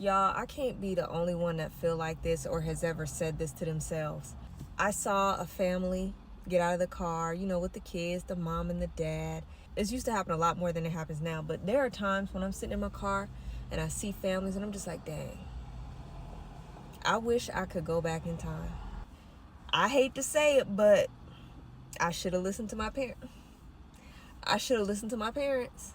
Y'all, I can't be the only one that feel like this or has ever said this to themselves. I saw a family get out of the car, with the kids, the mom and the dad. It's used to happen a lot more than it happens now, but there are times when I'm sitting in my car and I see families and I'm just like, dang, I wish I could go back in time. I hate to say it, but I should have listened to my parents. I should have listened to my parents.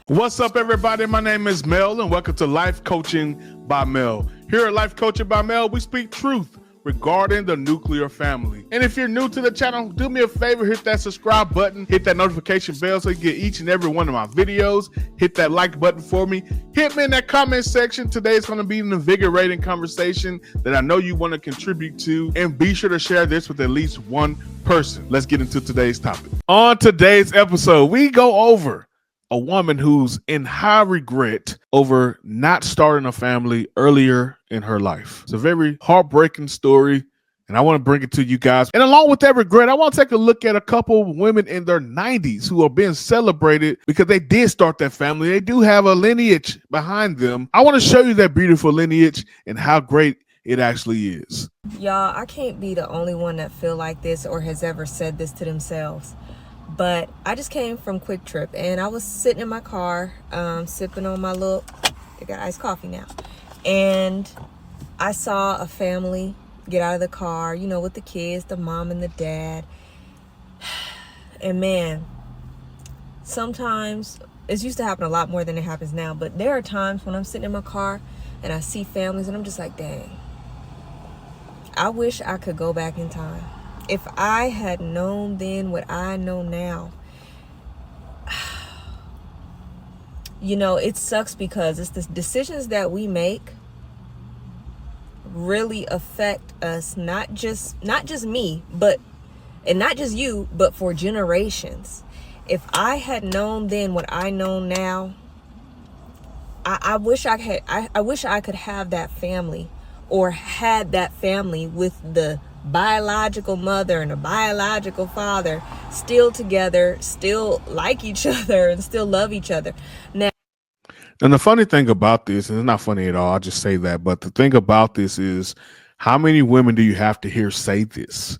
What's up, everybody? My name is Mel, and welcome to Life Coaching by Mel. Here at Life Coaching by Mel, we speak truth regarding the nuclear family. And if you're new to the channel, do me a favor, hit that subscribe button, hit that notification bell so you get each and every one of my videos. Hit that like button for me. Hit me in that comment section. Today is going to be an invigorating conversation that I know you want to contribute to, and be sure to share this with at least one person. Let's get into today's topic. On today's episode, we go over a woman who's in high regret over not starting a family earlier in her life. It's a very heartbreaking story, and I want to bring it to you guys. And along with that regret, I want to take a look at a couple of women in their 90s who are being celebrated because they did start that family. They do have a lineage behind them. I want to show you that beautiful lineage and how great it actually is. Y'all, I can't be the only one that feel like this or has ever said this to themselves. But I just came from Quick Trip and I was sitting in my car, sipping on my I got iced coffee now. And I saw a family get out of the car, with the kids, the mom and the dad. And man, sometimes it's used to happen a lot more than it happens now. But there are times when I'm sitting in my car and I see families and I'm just like, dang, I wish I could go back in time. If I had known then what I know now, it sucks because it's the decisions that we make really affect us, not just me, and not just you, but for generations. If I had known then what I know now, I wish I could have that family, or had that family with the biological mother and a biological father still together, still like each other, and still love each other. Now, and the funny thing about this, and it's not funny at all, I'll just say that, but the thing about this is, how many women do you have to hear say this?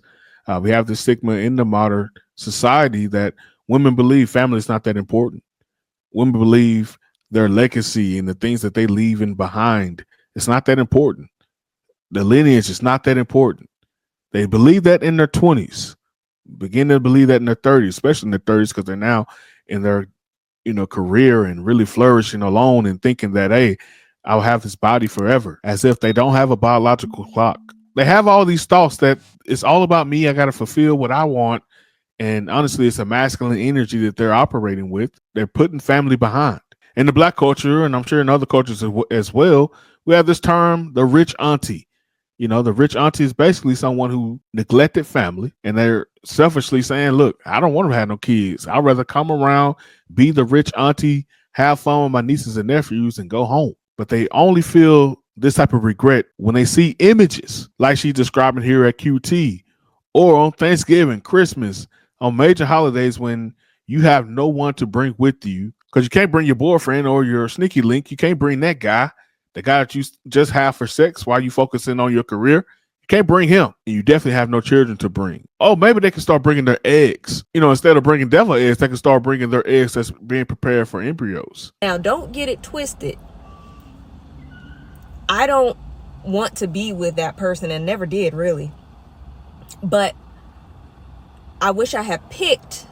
We have this stigma in the modern society that women believe family is not that important. Women believe their legacy and the things that they leave in behind, it's not that important. The lineage is not that important. They believe that in their 20s, begin to believe that in their 30s, especially in their 30s, because they're now in their, career and really flourishing alone and thinking that, hey, I'll have this body forever, as if they don't have a biological clock. They have all these thoughts that it's all about me. I got to fulfill what I want. And honestly, it's a masculine energy that they're operating with. They're putting family behind. In the Black culture, and I'm sure in other cultures as well, we have this term, the rich auntie. The rich auntie is basically someone who neglected family, and they're selfishly saying, look, I don't want to have no kids. I'd rather come around, be the rich auntie, have fun with my nieces and nephews, and go home. But they only feel this type of regret when they see images like she's describing here at QT, or on Thanksgiving, Christmas, on major holidays when you have no one to bring with you, because you can't bring your boyfriend or your sneaky link. You can't bring that guy. The guy that you just have for sex while you focusing on your career, you can't bring him. And you definitely have no children to bring. Oh, maybe they can start bringing their eggs. Instead of bringing devil eggs, they can start bringing their eggs that's being prepared for embryos. Now, don't get it twisted. I don't want to be with that person, and never did really. But I wish I had picked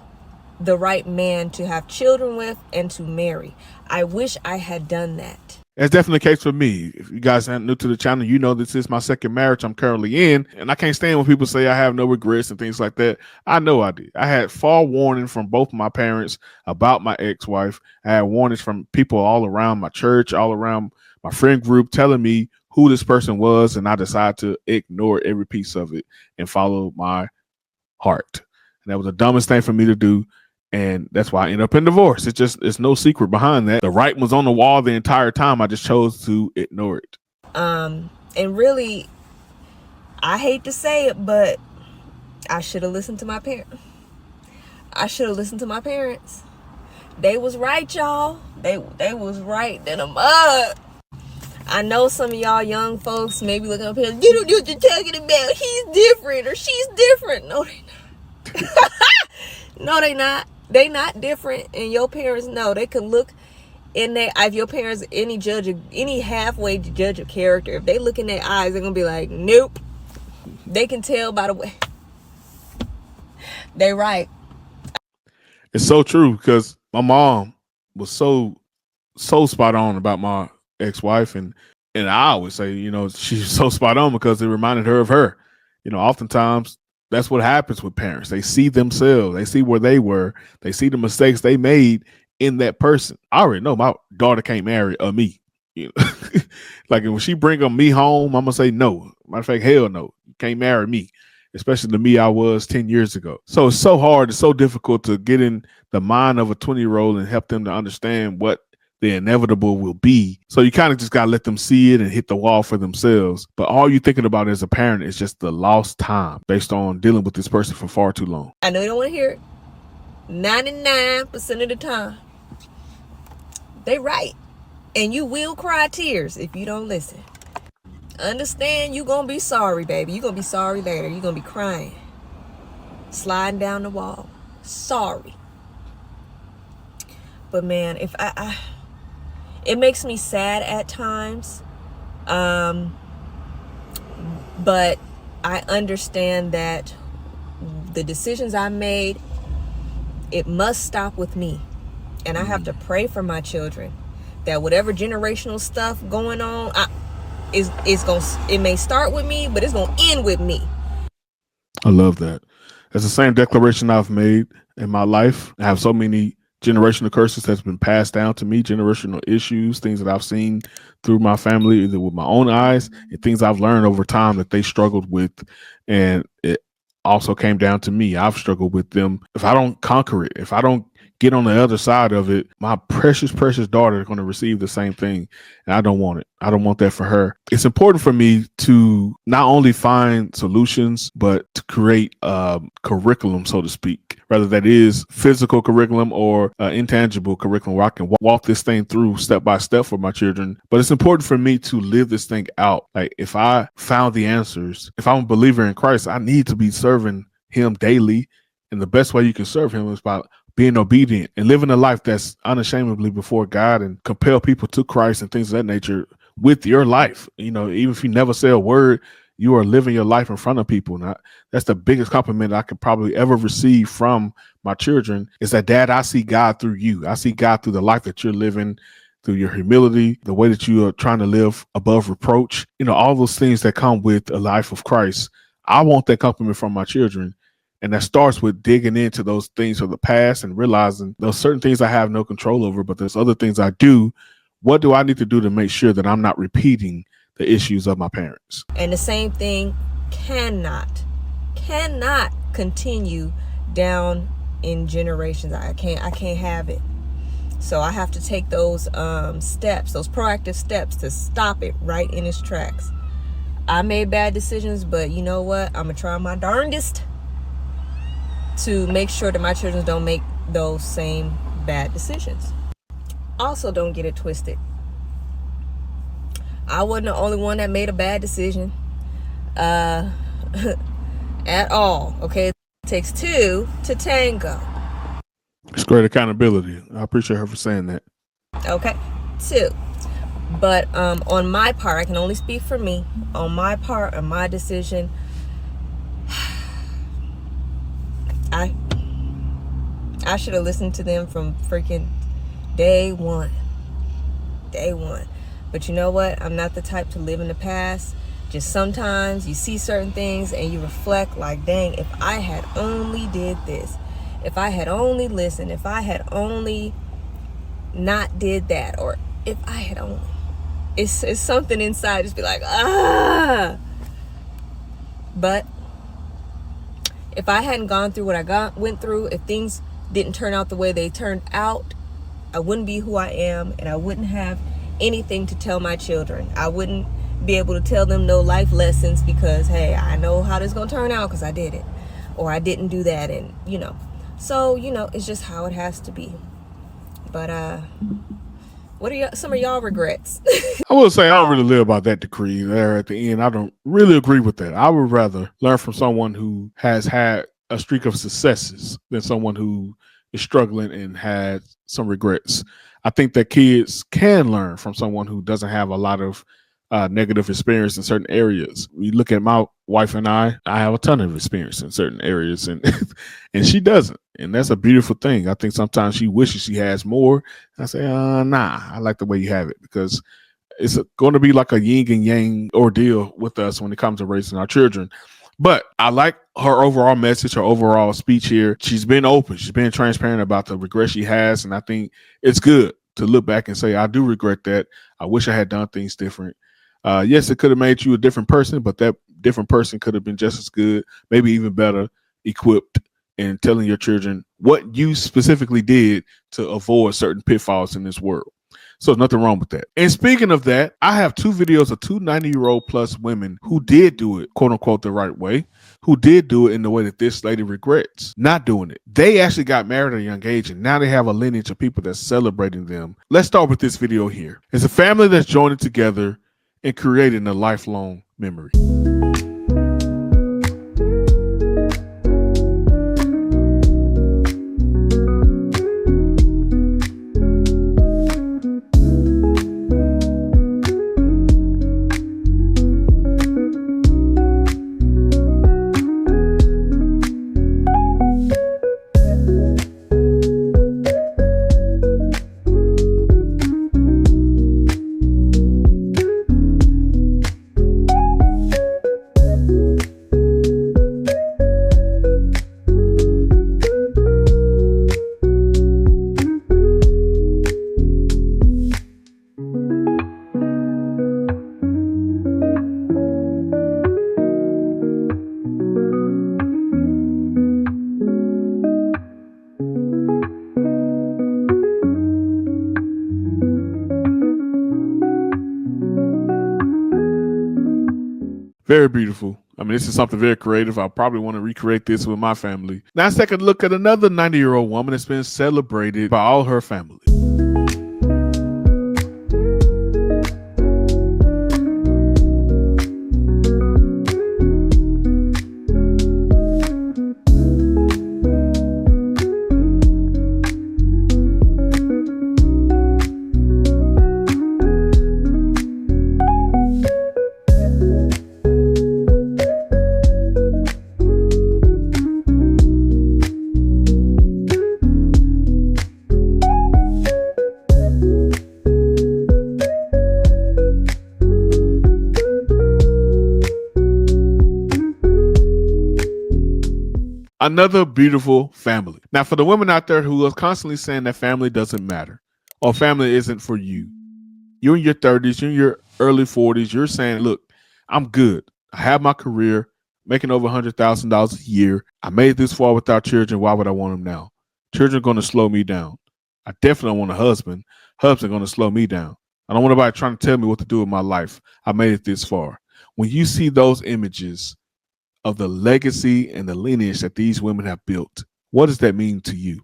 the right man to have children with and to marry. I wish I had done that. That's definitely the case for me. If you guys aren't new to the channel, this is my second marriage I'm currently in. And I can't stand when people say I have no regrets and things like that. I know I did. I had forewarning from both my parents about my ex-wife. I had warnings from people all around my church, all around my friend group, telling me who this person was. And I decided to ignore every piece of it and follow my heart. And that was the dumbest thing for me to do. And that's why I ended up in divorce. It's no secret behind that. The writing was on the wall the entire time. I just chose to ignore it. And really, I hate to say it, but I should have listened to my parents. I should have listened to my parents. They was right, y'all. They was right in the mud. I know some of y'all young folks may be looking up here, you don't know what you're talking about. He's different or she's different. No, they not. No, they not. They not different. And your parents know. They can look in their, if your parents, any halfway judge of character, if they look in their eyes, they're going to be like, nope. They can tell by the way. They right. It's so true because my mom was so spot on about my ex-wife, and I always say, she's so spot on because it reminded her of her. Oftentimes that's what happens with parents. They see themselves, they see where they were, they see the mistakes they made in that person. I already know my daughter can't marry me. Like when she bring me home, I'm gonna say no. Matter of fact, hell no, you can't marry me, especially the me I was 10 years ago. So it's so hard, it's so difficult to get in the mind of a 20-year-old and help them to understand what the inevitable will be. So you kind of just got to let them see it and hit the wall for themselves. But all you're thinking about as a parent is just the lost time based on dealing with this person for far too long. I know you don't want to hear it. 99% of the time, they right. And you will cry tears if you don't listen. Understand, you going to be sorry, baby. You're going to be sorry later. You're going to be crying. Sliding down the wall. Sorry. But man, if it makes me sad at times. But I understand that the decisions I made, it must stop with me. And I have to pray for my children that whatever generational stuff going on, it may start with me, but it's going to end with me. I love that. That's the same declaration I've made in my life. I have so many generational curses that's been passed down to me, generational issues, things that I've seen through my family, either with my own eyes and things I've learned over time that they struggled with. And it also came down to me. I've struggled with them. If I don't conquer it, if I don't get on the other side of it, my precious, precious daughter is going to receive the same thing. And I don't want it. I don't want that for her. It's important for me to not only find solutions, but to create curriculum, so to speak, whether that is physical curriculum or intangible curriculum where I can walk this thing through step by step for my children. But it's important for me to live this thing out. Like if I found the answers, if I'm a believer in Christ, I need to be serving him daily. And the best way you can serve him is by being obedient and living a life that's unashamedly before God and compel people to Christ and things of that nature with your life. Even if you never say a word, you are living your life in front of people. And that's the biggest compliment I could probably ever receive from my children is that, Dad, I see God through you. I see God through the life that you're living, through your humility, the way that you are trying to live above reproach, all those things that come with a life of Christ. I want that compliment from my children. And that starts with digging into those things of the past and realizing there's certain things I have no control over, but there's other things I do. What do I need to do to make sure that I'm not repeating the issues of my parents? And the same thing cannot continue down in generations. I can't have it. So I have to take those steps, those proactive steps to stop it right in its tracks. I made bad decisions, but you know what? I'm going to try my darndest to make sure that my children don't make those same bad decisions. Also, don't get it twisted. I wasn't the only one that made a bad decision at all. Okay, it takes two to tango. It's great accountability. I appreciate her for saying that. Okay, two. But on my part, I can only speak for me. On my part, on my decision, I should have listened to them from freaking day one. But you know what? I'm not the type to live in the past. Just sometimes you see certain things and you reflect like, dang, if I had only did this, if I had only listened, if I had only not did that, or if I had only, it's something inside just be like, ah. But if I hadn't gone through what I went through, if things didn't turn out the way they turned out, I wouldn't be who I am, and I wouldn't have anything to tell my children. I wouldn't be able to tell them no life lessons because, hey, I know how this is going to turn out because I did it, or I didn't do that, and so it's just how it has to be. But What are some of y'all regrets? I will say I don't really live by that decree there at the end. I don't really agree with that. I would rather learn from someone who has had a streak of successes than someone who is struggling and had some regrets. I think that kids can learn from someone who doesn't have a lot of negative experience in certain areas. We look at my wife and I have a ton of experience in certain areas, and and she doesn't, and that's a beautiful thing. I think sometimes she wishes she has more. I say, nah, I like the way you have it because it's going to be like a yin and yang ordeal with us when it comes to raising our children. But I like her overall message, her overall speech here. She's been open, she's been transparent about the regret she has, and I think it's good to look back and say, I do regret that. I wish I had done things different. Yes, it could have made you a different person, but that different person could have been just as good, maybe even better equipped in telling your children what you specifically did to avoid certain pitfalls in this world. So there's nothing wrong with that. And speaking of that, I have two videos of two 90-year-old plus women who did do it, quote unquote, the right way, who did do it in the way that this lady regrets not doing it. They actually got married at a young age, and now they have a lineage of people that's celebrating them. Let's start with this video here. It's a family that's joining together and creating a lifelong memory. Very beautiful. I mean, this is something very creative. I probably want to recreate this with my family. Now let's take a look at another 90-year-old woman that's been celebrated by all her family. Another beautiful family. Now, for the women out there who are constantly saying that family doesn't matter or family isn't for you, you're in your 30s, you're in your early 40s, you're saying, look, I'm good. I have my career, making over $100,000 a year. I made this far without children. Why would I want them now? Children are going to slow me down. I definitely don't want a husband. Husband's going to slow me down. I don't want anybody trying to tell me what to do with my life. I made it this far. When you see those images of the legacy and the lineage that these women have built, what does that mean to you?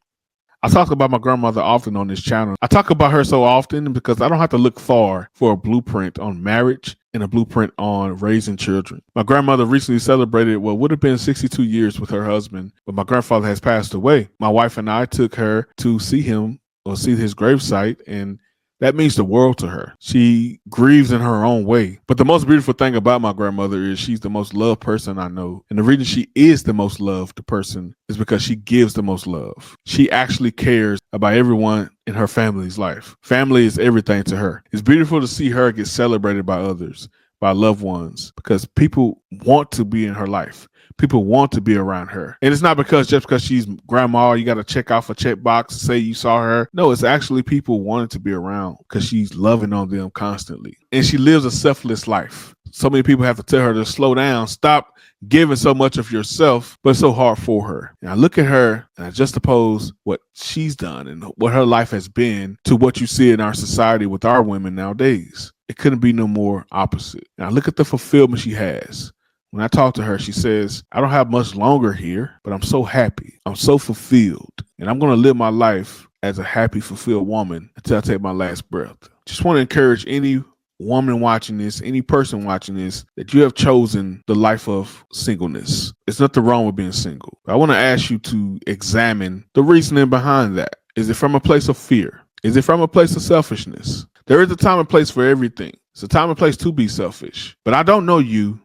I talk about my grandmother often on this channel. I talk about her so often because I don't have to look far for a blueprint on marriage and a blueprint on raising children. My grandmother recently celebrated what would have been 62 years with her husband, but my grandfather has passed away. My wife and I took her to see him or see his gravesite, and that means the world to her. She grieves in her own way. But the most beautiful thing about my grandmother is she's the most loved person I know. And the reason she is the most loved person is because she gives the most love. She actually cares about everyone in her family's life. Family is everything to her. It's beautiful to see her get celebrated by others, by loved ones, because people want to be in her life. People want to be around her. And it's not just because she's grandma, you got to check off a checkbox to say you saw her. No, it's actually people wanting to be around because she's loving on them constantly. And she lives a selfless life. So many people have to tell her to slow down, stop giving so much of yourself, but it's so hard for her. And I look at her and I juxtapose what she's done and what her life has been to what you see in our society with our women nowadays. It couldn't be no more opposite. And I look at the fulfillment she has. When I talk to her, she says, I don't have much longer here, but I'm so happy. I'm so fulfilled. And I'm going to live my life as a happy, fulfilled woman until I take my last breath. Just want to encourage any woman watching this, any person watching this, that you have chosen the life of singleness. There's nothing wrong with being single. I want to ask you to examine the reasoning behind that. Is it from a place of fear? Is it from a place of selfishness? There is a time and place for everything. It's a time and place to be selfish. But I don't know you,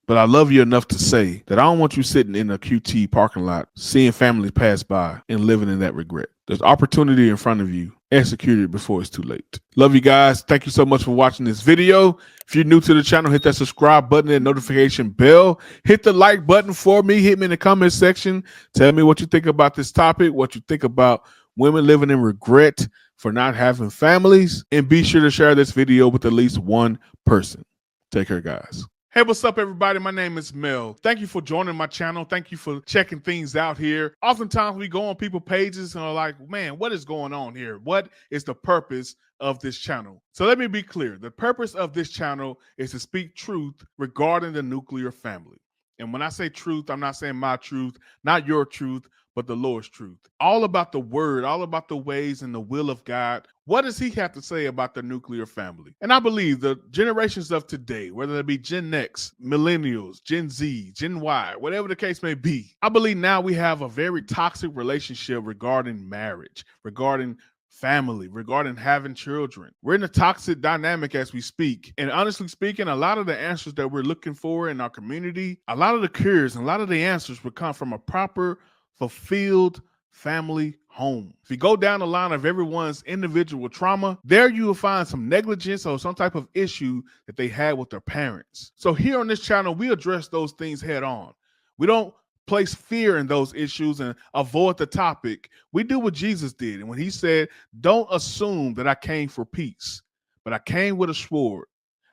but I love you enough to say that I don't want you sitting in a QT parking lot, seeing families pass by and living in that regret. There's opportunity in front of you. Execute it before it's too late. Love you guys. Thank you so much for watching this video. If you're new to the channel, hit that subscribe button and notification bell. Hit the like button for me. Hit me in the comment section. Tell me what you think about this topic, what you think about women living in regret for not having families. And be sure to share this video with at least one person. Take care, guys. Hey, what's up, everybody? My name is Mel. Thank you for joining my channel. Thank you for checking things out here. Oftentimes, we go on people's pages and are like, man, what is going on here? What is the purpose of this channel? So let me be clear. The purpose of this channel is to speak truth regarding the nuclear family. And when I say truth, I'm not saying my truth, not your truth, but the Lord's truth. All about the word, all about the ways and the will of God. What does he have to say about the nuclear family? And I believe the generations of today, whether it be Gen X, millennials, Gen Z, Gen Y, whatever the case may be, I believe now we have a very toxic relationship regarding marriage, regarding family, regarding having children. We're in a toxic dynamic as we speak. And honestly speaking, a lot of the answers that we're looking for in our community, a lot of the cures and a lot of the answers would come from a proper, fulfilled family home. If you go down the line of everyone's individual trauma, there you will find some negligence or some type of issue that they had with their parents. So here on this channel, we address those things head on. We don't place fear in those issues and avoid the topic. We do what Jesus did. And when he said, don't assume that I came for peace, but I came with a sword.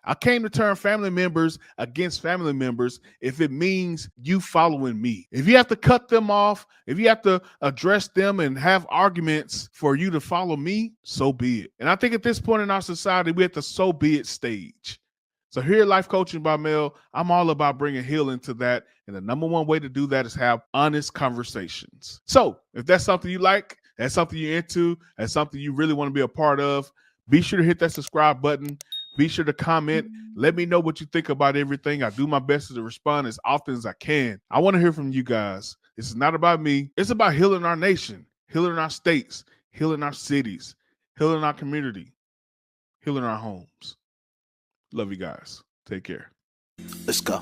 I came to turn family members against family members if it means you following me. If you have to cut them off, if you have to address them and have arguments for you to follow me, so be it. And I think at this point in our society, we're at the so be it stage. So here at Life Coaching by Mel, I'm all about bringing healing to that. And the number one way to do that is have honest conversations. So if that's something you like, that's something you're into, that's something you really want to be a part of, be sure to hit that subscribe button. Be sure to comment. Let me know what you think about everything. I do my best to respond as often as I can. I want to hear from you guys. This is not about me. It's about healing our nation, healing our states, healing our cities, healing our community, healing our homes. Love you guys. Take care. Let's go.